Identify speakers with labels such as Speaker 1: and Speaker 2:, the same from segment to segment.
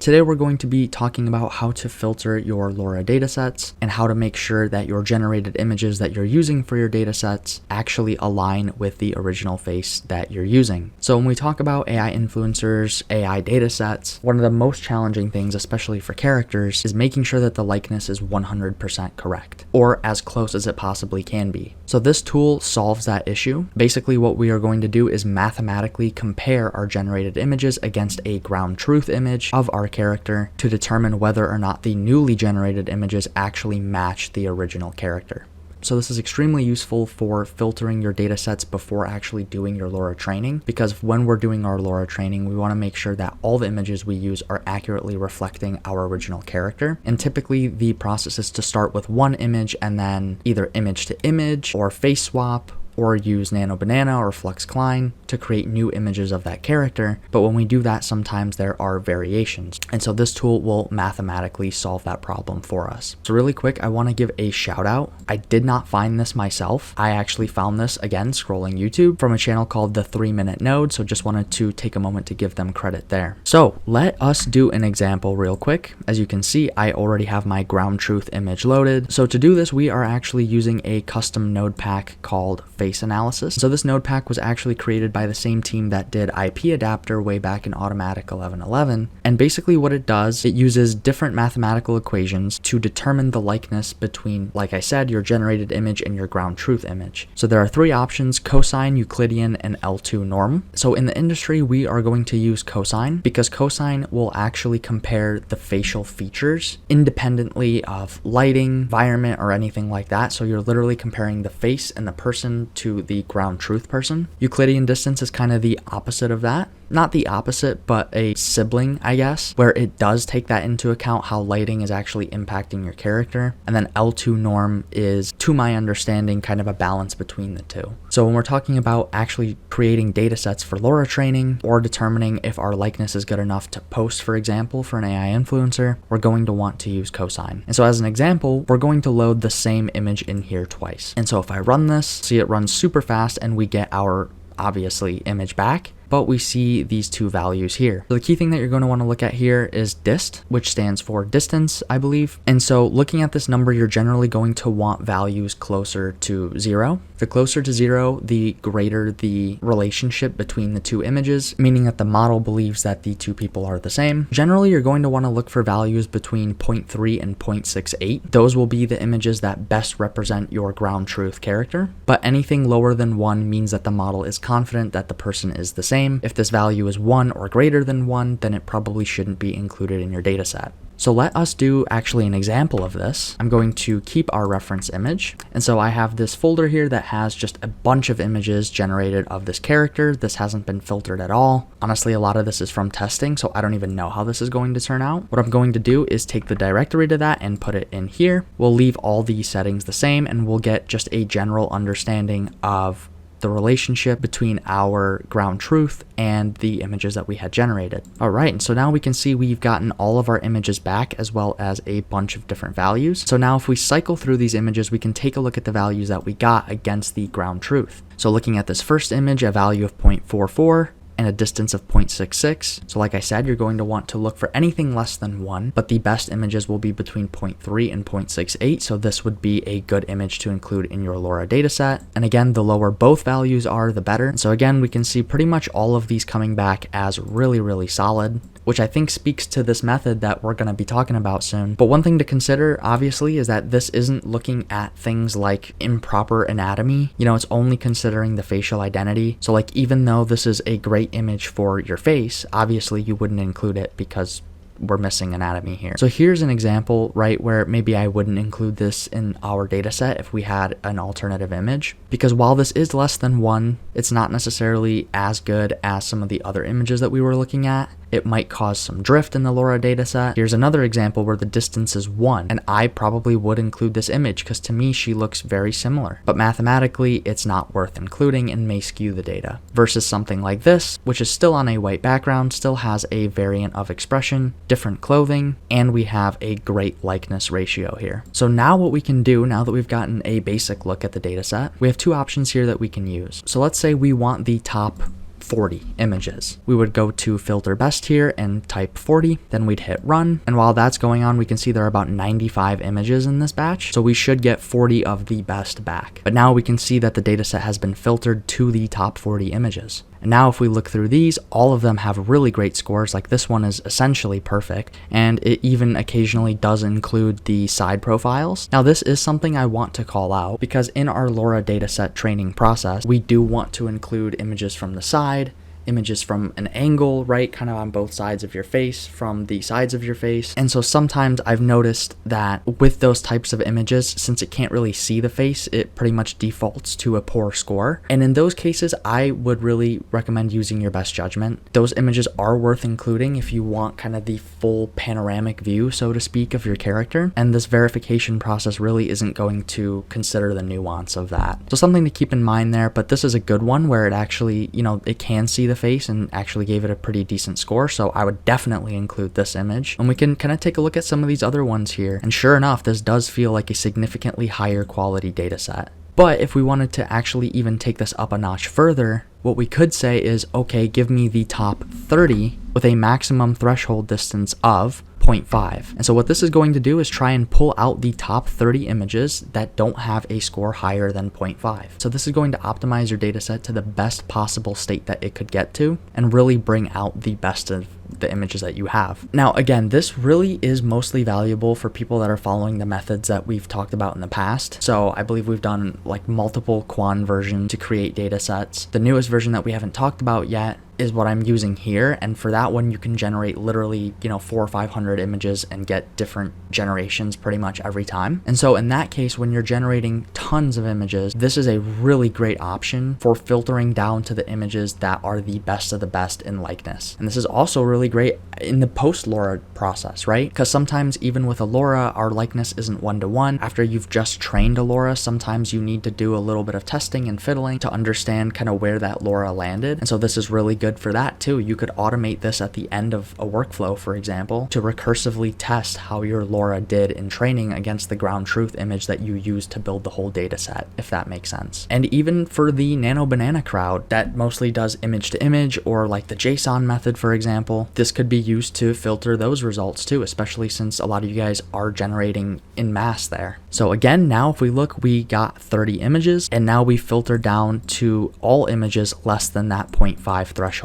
Speaker 1: Today we're going to be talking about how to filter your LoRa datasets and how to make sure that your generated images that you're using for your datasets actually align with the original face that you're using. So when we talk about AI influencers, AI datasets, one of the most challenging things, especially for characters, is making sure that the likeness is 100% correct, or as close as it possibly can be. So this tool solves that issue. Basically what we are going to do is mathematically compare our generated images against a ground truth image of our character to determine whether or not the newly generated images actually match the original character. So this is extremely useful for filtering your datasets before actually doing your LoRa training, because when we're doing our LoRa training, we want to make sure that all the images we use are accurately reflecting our original character. And typically the process is to start with one image and then either image to image or face swap, or use Nano Banana or Flux Klein to create new images of that character. But when we do that, sometimes there are variations. And so this tool will mathematically solve that problem for us. So really quick, I want to give a shout out. I did not find this myself. I actually found this, again, scrolling YouTube from a channel called The 3 Minute Node. So just wanted to take a moment to give them credit there. So let us do an example real quick. As you can see, I already have my ground truth image loaded. So to do this, we are actually using a custom node pack called Face Analysis. So this node pack was actually created by the same team that did IP Adapter way back in Automatic 1111. And basically what it does, it uses different mathematical equations to determine the likeness between, like I said, your generated image and your ground truth image. So there are three options: cosine, Euclidean, and L2 norm. So in the industry, we are going to use cosine because cosine will actually compare the facial features independently of lighting, environment, or anything like that. So you're literally comparing the face and the person to the ground truth person. Euclidean distance is kind of the opposite of that. Not the opposite, but a sibling, I guess, where it does take that into account, how lighting is actually impacting your character. And then L2 norm is, to my understanding, kind of a balance between the two. So when we're talking about actually creating data sets for LoRa training or determining if our likeness is good enough to post, for example, for an AI influencer, we're going to want to use cosine. And so as an example, we're going to load the same image in here twice. And so if I run this, see it runs super fast and we get our, obviously, image back, but we see these two values here. So the key thing that you're going to want to look at here is dist, which stands for distance, I believe. And so looking at this number, you're generally going to want values closer to 0. The closer to 0, the greater the relationship between the two images, meaning that the model believes that the two people are the same. Generally, you're going to want to look for values between 0.3 and 0.68. Those will be the images that best represent your ground truth character. But anything lower than 1 means that the model is confident that the person is the same. If this value is 1 or greater than 1, then it probably shouldn't be included in your dataset. So let us do actually an example of this. I'm going to keep our reference image. And so I have this folder here that has just a bunch of images generated of this character. This hasn't been filtered at all. Honestly, a lot of this is from testing, so I don't even know how this is going to turn out. What I'm going to do is take the directory to that and put it in here. We'll leave all these settings the same, and we'll get just a general understanding of the relationship between our ground truth and the images that we had generated. All right, and so now we can see we've gotten all of our images back as well as a bunch of different values. So now if we cycle through these images, we can take a look at the values that we got against the ground truth. So looking at this first image, a value of 0.44, and a distance of 0.66. So like I said, you're going to want to look for anything less than 1, but the best images will be between 0.3 and 0.68. So this would be a good image to include in your LoRa dataset. And again, the lower both values are, the better. And so again, we can see pretty much all of these coming back as really, really solid, which I think speaks to this method that we're going to be talking about soon. But one thing to consider, obviously, is that this isn't looking at things like improper anatomy. You know, it's only considering the facial identity. So like, even though this is a great image for your face, obviously you wouldn't include it because we're missing anatomy here. So here's an example, right, where maybe I wouldn't include this in our data set if we had an alternative image, because while this is less than 1, it's not necessarily as good as some of the other images that we were looking at. It might cause some drift in the LoRa dataset. Here's another example where the distance is 1, and I probably would include this image because to me she looks very similar, but mathematically it's not worth including and may skew the data, versus something like this, which is still on a white background, still has a variant of expression, different clothing, and we have a great likeness ratio here. So now what we can do, now that we've gotten a basic look at the dataset, we have two options here that we can use. So let's say we want the top 40 images. We would go to filter best here and type 40, then we'd hit run. And while that's going on, we can see there are about 95 images in this batch. So we should get 40 of the best back. But now we can see that the dataset has been filtered to the top 40 images. And now if we look through these, all of them have really great scores. Like this one is essentially perfect, and it even occasionally does include the side profiles. Now this is something I want to call out because in our LoRa dataset training process, we do want to include images from the side, images from an angle, right, kind of on both sides of your face, from the sides of your face. And so sometimes I've noticed that with those types of images, since it can't really see the face, it pretty much defaults to a poor score. And in those cases, I would really recommend using your best judgment. Those images are worth including if you want kind of the full panoramic view, so to speak, of your character. And this verification process really isn't going to consider the nuance of that. So something to keep in mind there, but this is a good one where it actually, it can see the face and actually gave it a pretty decent score. So I would definitely include this image, and we can kind of take a look at some of these other ones here. And sure enough, this does feel like a significantly higher quality data set. But if we wanted to actually even take this up a notch further, what we could say is, okay, give me the top 30 with a maximum threshold distance of 0.5. And so what this is going to do is try and pull out the top 30 images that don't have a score higher than 0.5. So this is going to optimize your data set to the best possible state that it could get to and really bring out the best of the images that you have. Now, again, this really is mostly valuable for people that are following the methods that we've talked about in the past. So I believe we've done like multiple Quan versions to create data sets. The newest version that we haven't talked about yet is what I'm using here, and for that one you can generate literally 400 or 500 images and get different generations pretty much every time. And so in that case, when you're generating tons of images, this is a really great option for filtering down to the images that are the best of the best in likeness. And this is also really great in the post LoRa process, right? Because sometimes even with a LoRa, our likeness isn't one-to-one. After you've just trained a LoRa, sometimes you need to do a little bit of testing and fiddling to understand kind of where that LoRa landed. And so this is really good for that too. You could automate this at the end of a workflow, for example, to recursively test how your LoRa did in training against the ground truth image that you used to build the whole data set, if that makes sense. And even for the nano banana crowd that mostly does image to image, or like the JSON method, for example, this could be used to filter those results too, especially since a lot of you guys are generating in mass there. So again, now if we look, we got 30 images, and now we filter down to all images less than that 0.5 threshold.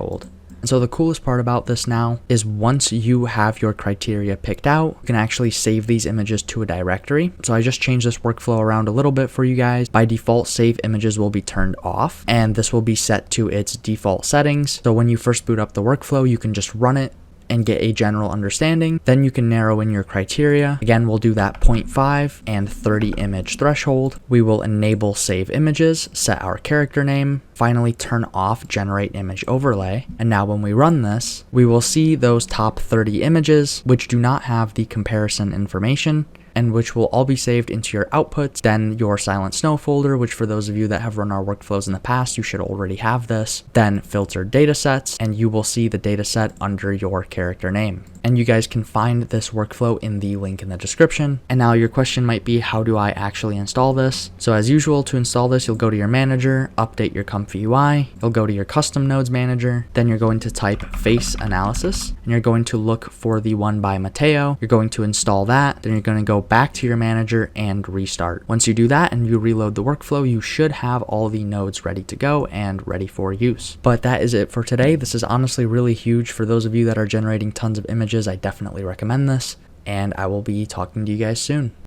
Speaker 1: And so the coolest part about this now is once you have your criteria picked out, you can actually save these images to a directory. So I just changed this workflow around a little bit for you guys. By default, save images will be turned off, and this will be set to its default settings. So when you first boot up the workflow, you can just run it and get a general understanding. Then you can narrow in your criteria. Again, we'll do that 0.5 and 30 image threshold. We will enable save images, set our character name, finally turn off generate image overlay. And now when we run this, we will see those top 30 images, which do not have the comparison information, and which will all be saved into your outputs, then your Silent Snow folder, which for those of you that have run our workflows in the past, you should already have this, then filtered datasets, and you will see the dataset under your character name. And you guys can find this workflow in the link in the description. And now your question might be, how do I actually install this? So as usual, to install this, you'll go to your manager, update your ComfyUI, you'll go to your custom nodes manager, then you're going to type face analysis, and you're going to look for the one by Matteo. You're going to install that, then you're going to go back to your manager and restart. Once you do that and you reload the workflow, you should have all the nodes ready to go and ready for use. But that is it for today. This is honestly really huge for those of you that are generating tons of images. I definitely recommend this, and I will be talking to you guys soon.